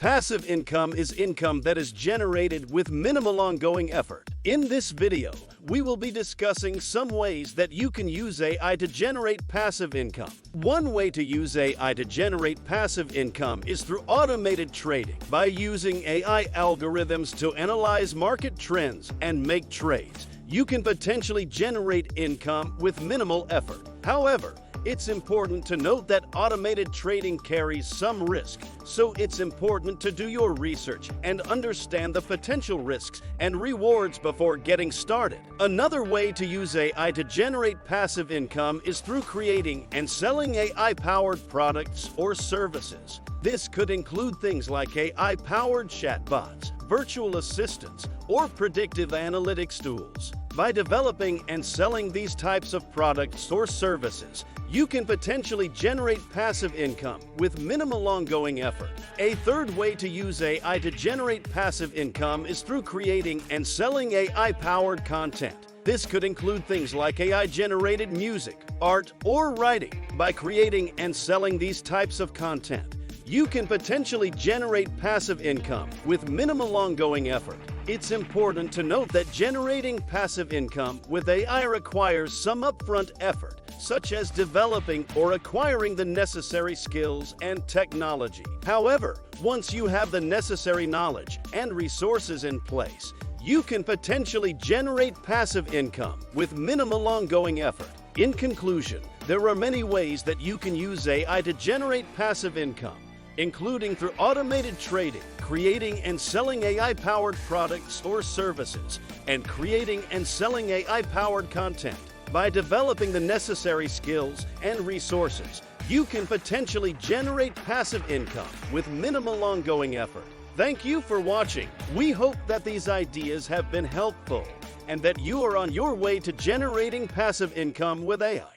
Passive income is income that is generated with minimal ongoing effort. In this video, we will be discussing some ways that you can use AI to generate passive income. One way to use AI to generate passive income is through automated trading. By using AI algorithms to analyze market trends and make trades, you can potentially generate income with minimal effort. However, it's important to note that automated trading carries some risk, so it's important to do your research and understand the potential risks and rewards before getting started. Another way to use AI to generate passive income is through creating and selling AI-powered products or services. This could include things like AI-powered chatbots, virtual assistants, or predictive analytics tools. By developing and selling these types of products or services, you can potentially generate passive income with minimal ongoing effort. A third way to use AI to generate passive income is through creating and selling AI-powered content. This could include things like AI-generated music, art, or writing. By creating and selling these types of content, you can potentially generate passive income with minimal ongoing effort. It's important to note that generating passive income with AI requires some upfront effort, such as developing or acquiring the necessary skills and technology. However, once you have the necessary knowledge and resources in place, you can potentially generate passive income with minimal ongoing effort. In conclusion, there are many ways that you can use AI to generate passive income, including through automated trading, creating and selling AI-powered products or services, and creating and selling AI-powered content. By developing the necessary skills and resources, you can potentially generate passive income with minimal ongoing effort. Thank you for watching. We hope that these ideas have been helpful and that you are on your way to generating passive income with AI.